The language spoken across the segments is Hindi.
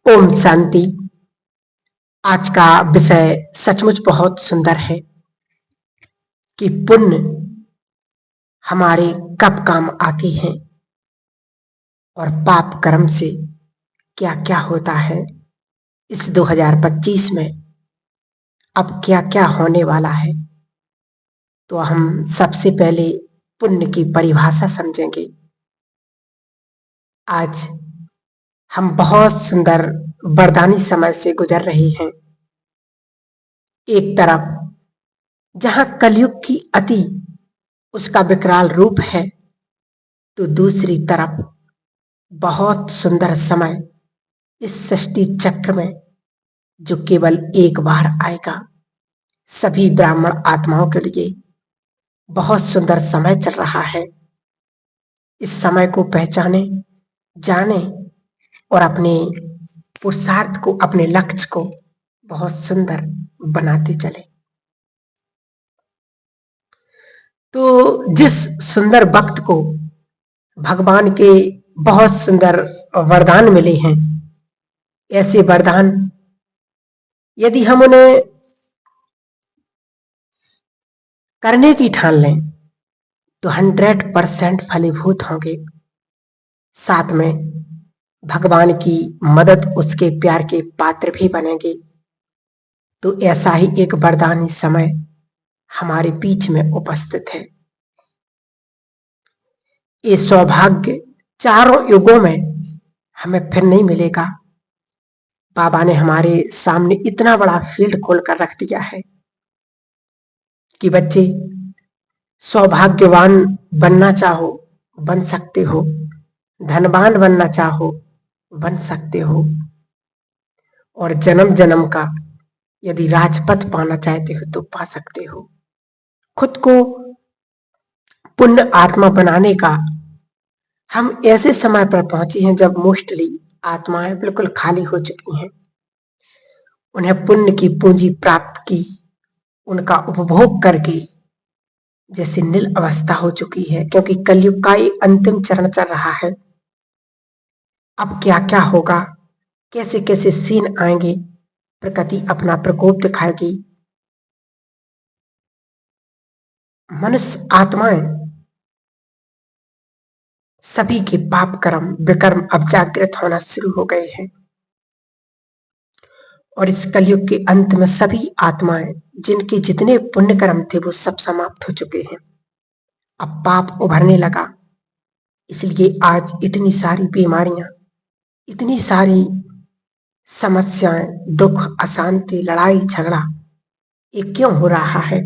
ओम शांति। आज का विषय सचमुच बहुत सुंदर है कि पुण्य हमारे कब काम आती हैं और पाप कर्म से क्या क्या होता है। इस 2025 में अब क्या क्या होने वाला है, तो हम सबसे पहले पुण्य की परिभाषा समझेंगे। आज हम बहुत सुंदर वरदानी समय से गुजर रहे हैं। एक तरफ जहां कलयुग की अति उसका विकराल रूप है, तो दूसरी तरफ बहुत सुंदर समय इस सृष्टि चक्र में जो केवल एक बार आएगा। सभी ब्राह्मण आत्माओं के लिए बहुत सुंदर समय चल रहा है। इस समय को पहचाने, जाने और अपने पुरुषार्थ को, अपने लक्ष्य को बहुत सुंदर बनाते चले। तो जिस सुंदर वक्त को भगवान के बहुत सुंदर वरदान मिले हैं, ऐसे वरदान यदि हम उन्हें करने की ठान लें तो 100% फलीभूत होंगे। साथ में भगवान की मदद, उसके प्यार के पात्र भी बनेंगे। तो ऐसा ही एक वरदानी समय हमारे बीच में उपस्थित है। ये सौभाग्य चारों युगों में हमें फिर नहीं मिलेगा। बाबा ने हमारे सामने इतना बड़ा फील्ड खोलकर रख दिया है कि बच्चे सौभाग्यवान बनना चाहो बन सकते हो, धनवान बनना चाहो बन सकते हो, और जन्म जन्म का यदि राजपथ पाना चाहते हो तो पा सकते हो। खुद को पुण्य आत्मा बनाने का हम ऐसे समय पर पहुंचे हैं जब मोस्टली आत्माएं बिल्कुल खाली हो चुकी हैं। उन्हें पुण्य की पूंजी प्राप्त की, उनका उपभोग करके जैसे नील अवस्था हो चुकी है, क्योंकि कलयुग का ये अंतिम चरण चल रहा है। अब क्या क्या होगा, कैसे कैसे सीन आएंगे, प्रकृति अपना प्रकोप दिखाएगी। मनुष्य आत्माएं सभी के पाप कर्म विकर्म अब जागृत होना शुरू हो गए हैं, और इस कलयुग के अंत में सभी आत्माएं जिनके जितने पुण्य कर्म थे वो सब समाप्त हो चुके हैं। अब पाप उभरने लगा, इसलिए आज इतनी सारी बीमारियां, इतनी सारी समस्याएं, दुख, अशांति, लड़ाई झगड़ा ये क्यों हो रहा है?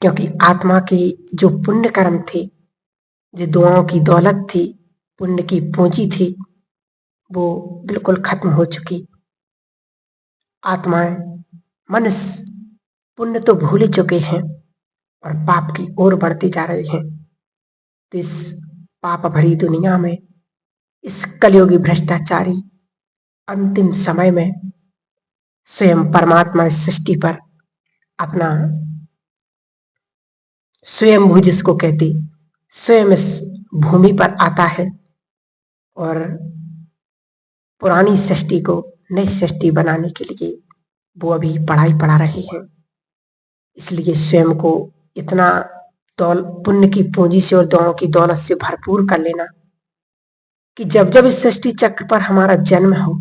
क्योंकि आत्मा के जो पुण्य कर्म थे, जो दुआओं की दौलत थी, पुण्य की पूंजी थी, वो बिल्कुल खत्म हो चुकी। आत्माएं, मनुष्य पुण्य तो भूल ही चुके हैं और पाप की ओर बढ़ते जा रहे हैं। तो इस पाप भरी दुनिया में, इस कलयुगी भ्रष्टाचारी अंतिम समय में स्वयं परमात्मा इस सृष्टि पर अपना स्वयंभू जिसको कहते, स्वयं इस भूमि पर आता है और पुरानी सृष्टि को नई सृष्टि बनाने के लिए वो अभी पढ़ाई पढ़ा रहे हैं। इसलिए स्वयं को इतना पुण्य की पूंजी से और दुआओं की दौलत से भरपूर कर लेना कि जब जब इस सृष्टि चक्र पर हमारा जन्म हो,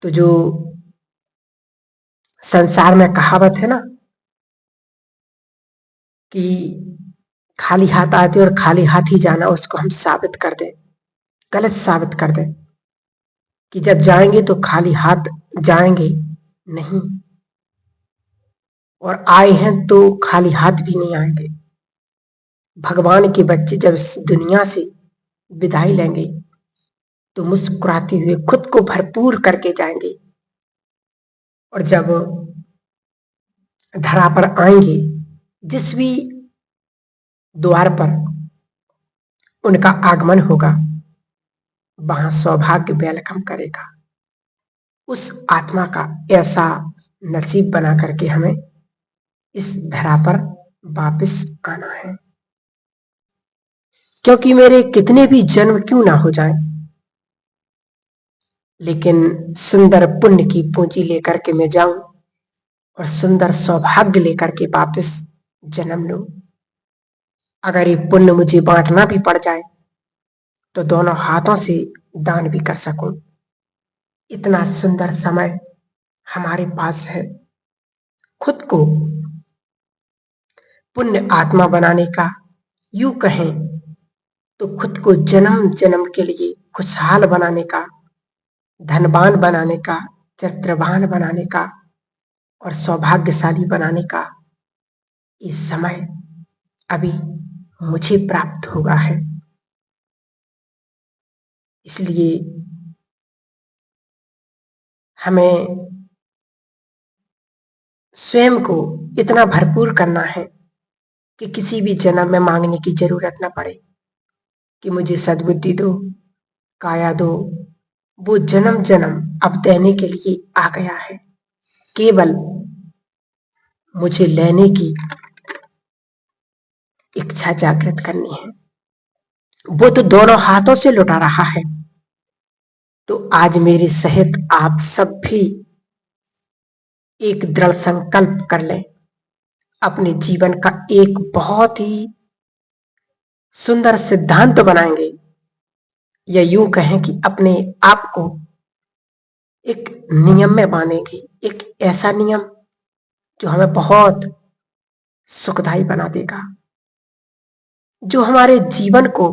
तो जो संसार में कहावत है ना कि खाली हाथ आते और खाली हाथ ही जाना, उसको हम साबित कर दें, गलत साबित कर दें कि जब जाएंगे तो खाली हाथ जाएंगे नहीं, और आए हैं तो खाली हाथ भी नहीं आएंगे। भगवान के बच्चे जब इस दुनिया से विदाई लेंगे तो मुस्कुराते हुए खुद को भरपूर करके जाएंगे, और जब धरा पर आएंगे, जिस भी द्वार पर उनका आगमन होगा वहां सौभाग्य वेलकम करेगा। उस आत्मा का ऐसा नसीब बना करके हमें इस धरा पर वापस आना है। क्योंकि मेरे कितने भी जन्म क्यों ना हो जाएं, लेकिन सुंदर पुण्य की पूंजी लेकर के मैं जाऊं और सुंदर सौभाग्य लेकर के वापस जन्म लूं। अगर ये पुण्य मुझे बांटना भी पड़ जाए तो दोनों हाथों से दान भी कर सकूं। इतना सुंदर समय हमारे पास है। खुद को पुण्य आत्मा बनाने का, यूं कहें तो खुद को जन्म जन्म के लिए खुशहाल बनाने का, धनवान बनाने का, चरित्रवान बनाने का और सौभाग्यशाली बनाने का ये समय अभी मुझे प्राप्त हुआ है। इसलिए हमें स्वयं को इतना भरपूर करना है कि किसी भी जन्म में मांगने की जरूरत न पड़े कि मुझे सद्बुद्धि दो, काया दो। वो जन्म जन्म अब देने के लिए आ गया है। केवल मुझे लेने की इच्छा जागृत करनी है। वो तो दोनों हाथों से लुटा रहा है। तो आज मेरे सहित आप सब भी एक दृढ़ संकल्प कर लें। अपने जीवन का एक बहुत ही सुंदर सिद्धांत बनाएंगे, या यूं कहें कि अपने आप को एक नियम में बांधेंगे। एक ऐसा नियम जो हमें बहुत सुखदायी बना देगा, जो हमारे जीवन को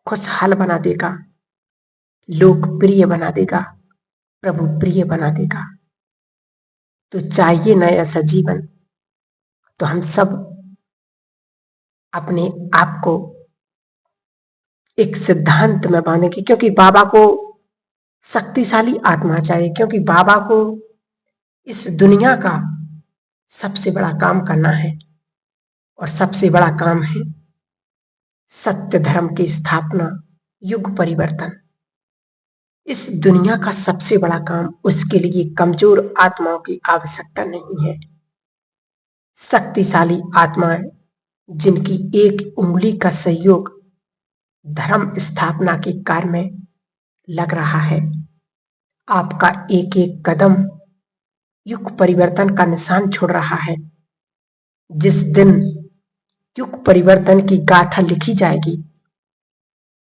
खुशहाल बना देगा, लोकप्रिय बना देगा, प्रभु प्रिय बना देगा। तो चाहिए ना ऐसा जीवन, तो हम सब अपने आप को एक सिद्धांत में बांधेंगे, क्योंकि बाबा को शक्तिशाली आत्मा चाहिए, क्योंकि बाबा को इस दुनिया का सबसे बड़ा काम करना है और सबसे बड़ा काम है सत्य धर्म की स्थापना, युग परिवर्तन। इस दुनिया का सबसे बड़ा काम, उसके लिए कमजोर आत्माओं की आवश्यकता नहीं है। शक्तिशाली आत्माएं जिनकी एक उंगली का सहयोग धर्म स्थापना के कार्य में लग रहा है। आपका एक एक कदम युग परिवर्तन का निशान छोड़ रहा है। जिस दिन युग परिवर्तन की गाथा लिखी जाएगी,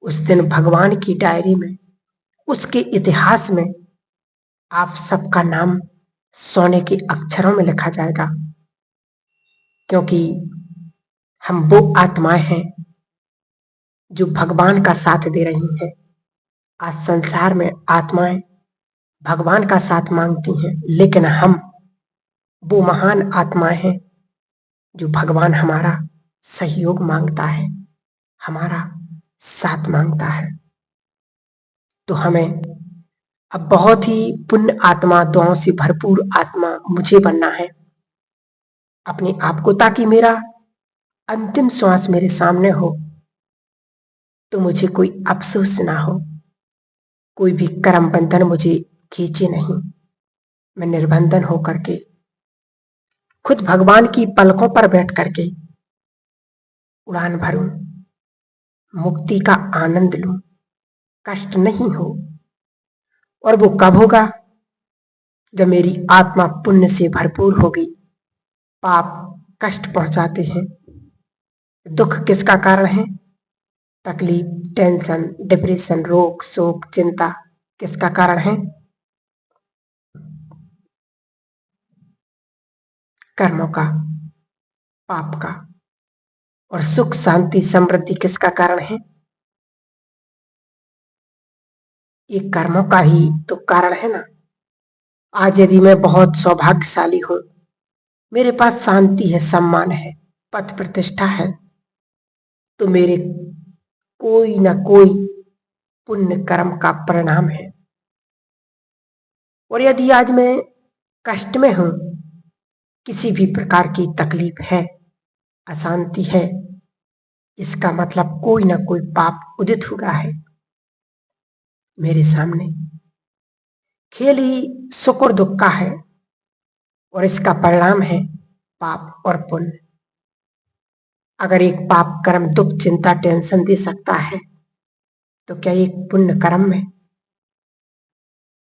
उस दिन भगवान की डायरी में, उसके इतिहास में आप सबका नाम सोने के अक्षरों में लिखा जाएगा, क्योंकि हम वो आत्माएं हैं जो भगवान का साथ दे रही हैं। आज संसार में आत्माएं भगवान का साथ मांगती हैं, लेकिन हम वो महान आत्माएं हैं जो भगवान हमारा सहयोग मांगता है, हमारा साथ मांगता है। तो हमें अब बहुत ही पुण्य आत्मा, दुआओं से भरपूर आत्मा मुझे बनना है अपने आप को, ताकि मेरा अंतिम श्वास मेरे सामने हो तो मुझे कोई अफसोस ना हो, कोई भी कर्म बंधन मुझे खींचे नहीं। मैं निर्बंधन होकर के खुद भगवान की पलकों पर बैठ करके उड़ान भरूं, मुक्ति का आनंद लूं, कष्ट नहीं हो। और वो कब होगा? जब मेरी आत्मा पुण्य से भरपूर होगी। पाप कष्ट पहुंचाते हैं। दुख किसका कारण है? तकलीफ, टेंशन, डिप्रेशन, रोग, शोक, चिंता किसका कारण है? कर्मों का, पाप का। और सुख, शांति, समृद्धि किसका कारण है? ये कर्मों का ही तो कारण है ना। आज यदि मैं बहुत सौभाग्यशाली हूं, मेरे पास शांति है, सम्मान है, पद प्रतिष्ठा है, तो मेरे कोई ना कोई पुण्य कर्म का परिणाम है। और यदि आज मैं कष्ट में हूं, किसी भी प्रकार की तकलीफ है, अशांति है, इसका मतलब कोई ना कोई पाप उदित हुआ है मेरे सामने। खेल ही सुख और दुख का है और इसका परिणाम है पाप और पुण्य। अगर एक पाप कर्म दुख, चिंता, टेंशन दे सकता है, तो क्या एक पुण्य कर्म में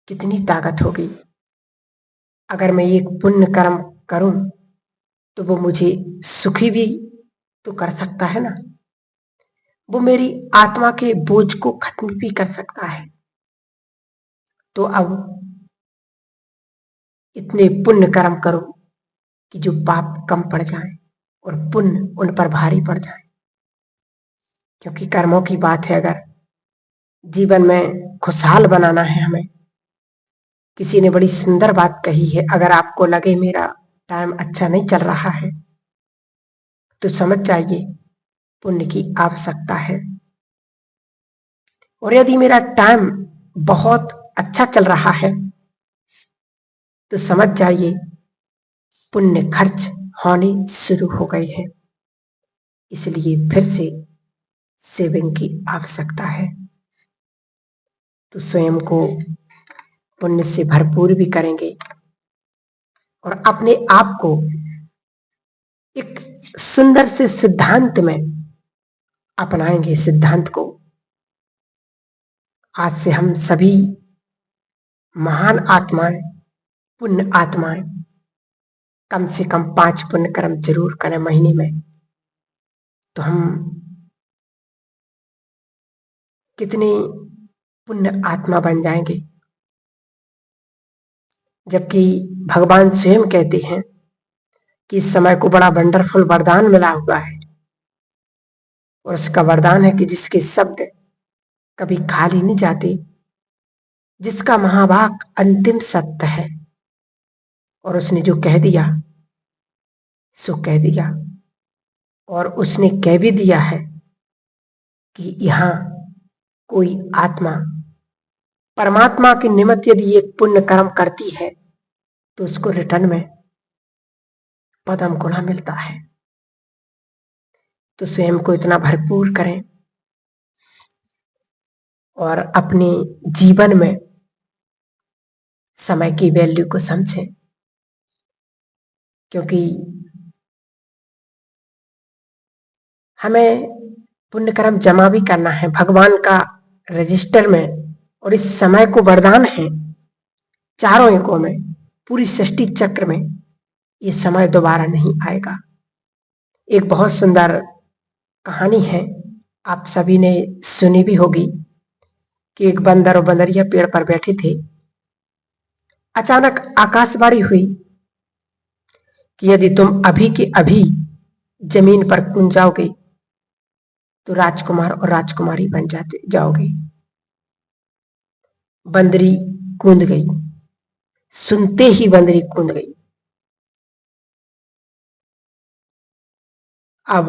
कितनी ताकत होगी। अगर मैं एक पुण्य कर्म करूं तो वो मुझे सुखी भी तो कर सकता है ना, वो मेरी आत्मा के बोझ को खत्म भी कर सकता है। तो अब इतने पुण्य कर्म करो कि जो पाप कम पड़ जाए और पुण्य उन पर भारी पड़ जाए। क्योंकि कर्मों की बात है, अगर जीवन में खुशहाल बनाना है हमें। किसी ने बड़ी सुंदर बात कही है, अगर आपको लगे मेरा टाइम अच्छा नहीं चल रहा है तो समझ जाइए पुण्य की आवश्यकता है। और यदि मेरा टाइम बहुत अच्छा चल रहा है तो समझ जाइए पुण्य खर्च होने शुरू हो गए हैं। इसलिए फिर से सेविंग की आवश्यकता है। तो स्वयं को पुण्य से भरपूर भी करेंगे और अपने आप को एक सुंदर से सिद्धांत में अपनाएंगे। सिद्धांत को आज से हम सभी महान आत्माएं, पुण्य आत्माएं कम से कम 5 पुण्य कर्म जरूर करें महीने में। तो हम कितने पुण्य आत्मा बन जाएंगे। जबकि भगवान स्वयं कहते हैं कि इस समय को बड़ा वंडरफुल वरदान मिला हुआ है और उसका वरदान है कि जिसके शब्द कभी खाली नहीं जाते, जिसका महावाक अंतिम सत्य है और उसने जो कह दिया सो कह दिया। और उसने कह भी दिया है कि यहां कोई आत्मा परमात्मा के निमित्त यदि एक पुण्य कर्म करती है तो उसको रिटर्न में पदम गुणा मिलता है। तो स्वयं को इतना भरपूर करें और अपने जीवन में समय की वैल्यू को समझें। क्योंकि हमें पुण्य कर्म जमा भी करना है भगवान का रजिस्टर में। और इस समय को वरदान है चारों युगों में, पूरी सृष्टि चक्र में ये समय दोबारा नहीं आएगा। एक बहुत सुंदर कहानी है, आप सभी ने सुनी भी होगी कि एक बंदर और बंदरिया पेड़ पर बैठे थे। अचानक आकाशवाणी हुई कि यदि तुम अभी के अभी जमीन पर कूद जाओगे तो राजकुमार और राजकुमारी बन जाओगे। बंदरी कूद गई, सुनते ही बंदरी कूद गई। अब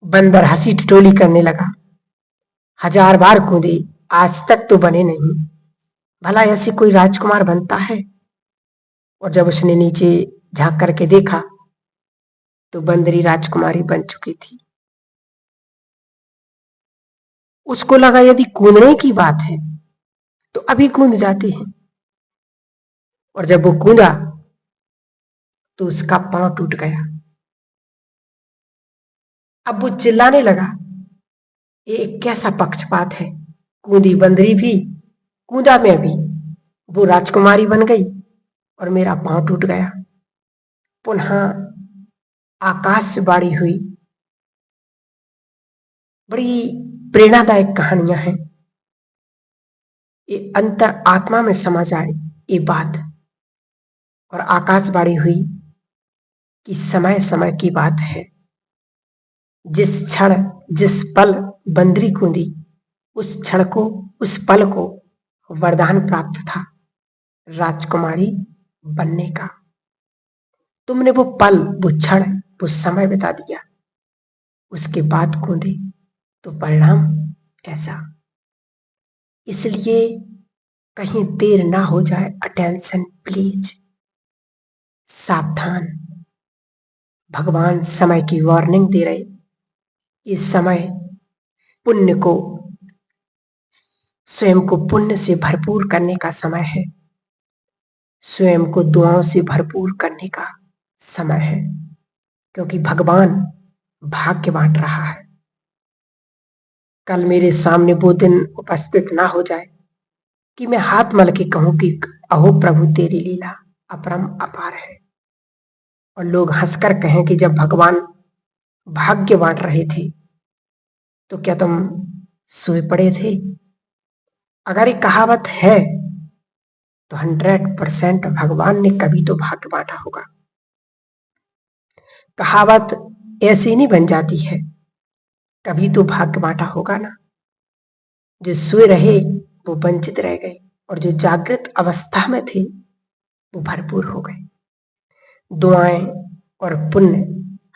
बंदर हंसी ठिठोली करने लगा, 1000 बार कूदे आज तक तो बने नहीं, भला ऐसी कोई राजकुमार बनता है। और जब उसने नीचे झांक करके देखा तो बंदरी राजकुमारी बन चुकी थी। उसको लगा यदि कूदने की बात है तो अभी कूद जाते हैं। और जब वो कूदा तो उसका पांव टूट गया। अब वो चिल्लाने लगा, ये कैसा पक्षपात है, कूदी बंदरी भी, कूदा मैं भी, वो राजकुमारी बन गई और मेरा पांव टूट गया। पुनः आकाशवाणी हुई। बड़ी प्रेरणादायक कहानियां हैं, ये अंतर आत्मा में समा जाए ये बात। और आकाशवाणी हुई कि समय समय की बात है, जिस क्षण जिस पल बंदरी कूदी उस क्षण को, उस पल को वरदान प्राप्त था राजकुमारी बनने का। तुमने वो पल, वो क्षण, वो समय बिता दिया, उसके बाद कूदे तो परिणाम ऐसा। इसलिए कहीं देर ना हो जाए, अटेंशन प्लीज, सावधान। भगवान समय की वार्निंग दे रहे, इस समय पुण्य को, स्वयं को पुण्य से भरपूर करने का समय है, स्वयं को दुआओं से भरपूर करने का समय है। क्योंकि भगवान भाग्य बांट रहा है। कल मेरे सामने वो दिन उपस्थित ना हो जाए कि मैं हाथ मल के कहूं कि अहो प्रभु तेरी लीला अपरम अपार है। और लोग हंसकर कहें कि जब भगवान भाग्य बांट रहे थे तो क्या तुम सोए पड़े थे? अगर ये कहावत है तो 100% भगवान ने कभी तो भाग्य बांटा होगा। कहावत ऐसी नहीं बन जाती है, कभी तो भाग्य बांटा होगा ना। जो सोए रहे वो वंचित रह गए और जो जागृत अवस्था में थे वो भरपूर हो गए। दुआएं और पुण्य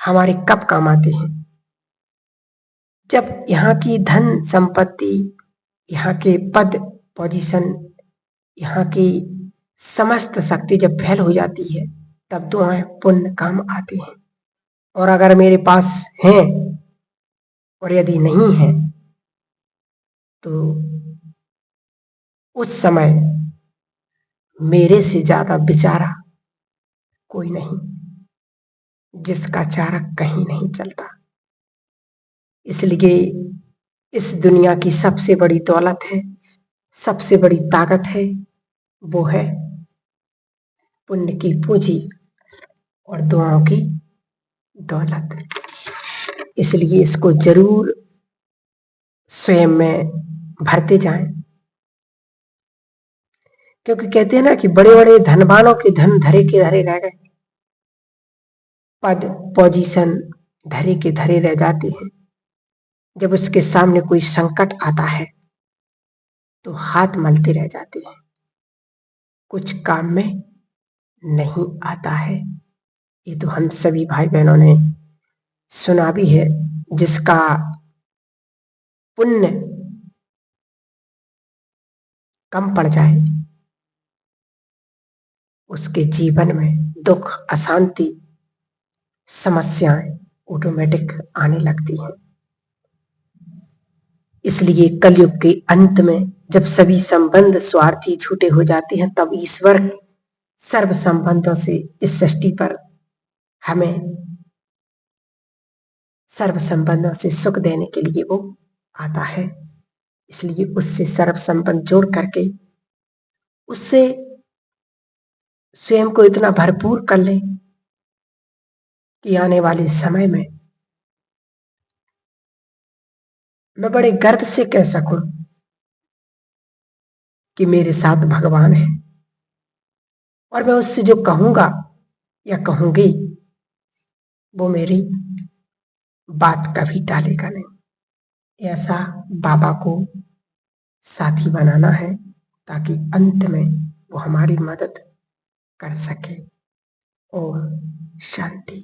हमारे कब काम आते हैं? जब यहाँ की धन संपत्ति, यहाँ के पद पोजीशन, यहाँ की समस्त शक्ति जब फैल हो जाती है तब दुआएं पुण्य काम आते हैं। और अगर मेरे पास हैं और यदि नहीं है तो उस समय मेरे से ज्यादा बेचारा कोई नहीं, जिसका चारा कहीं नहीं चलता। इसलिए इस दुनिया की सबसे बड़ी दौलत है, सबसे बड़ी ताकत है, वो है पुण्य की पूंजी और दुआओं की दौलत। इसलिए इसको जरूर स्वयं में भरते जाएं, क्योंकि कहते हैं ना कि बड़े बड़े धनवानों के धन धरे के धरे रह गए, पद पोजीशन धरे के धरे रह जाते हैं। जब उसके सामने कोई संकट आता है तो हाथ मलते रह जाते हैं, कुछ काम में नहीं आता है। ये तो हम सभी भाई बहनों ने सुना भी है। जिसका पुण्य कम पड़ जाए उसके जीवन में दुख, अशांति, समस्याएं ऑटोमेटिक आने लगती हैं। इसलिए कलयुग के अंत में जब सभी संबंध स्वार्थी झूठे हो जाते हैं तब ईश्वर सर्व संबंधों से इस सृष्टि पर हमें सर्व संबंधों से सुख देने के लिए वो आता है। इसलिए उससे सर्व संबंध जोड़ करके उससे स्वयं को इतना भरपूर कर ले कि आने वाले समय में मैं बड़े गर्व से कह सकूं कि मेरे साथ भगवान है और मैं उससे जो कहूंगा या कहूंगी वो मेरी बात कभी टालेगा नहीं। ऐसा बाबा को साथी बनाना है ताकि अंत में वो हमारी मदद कर सके। ओम शांति।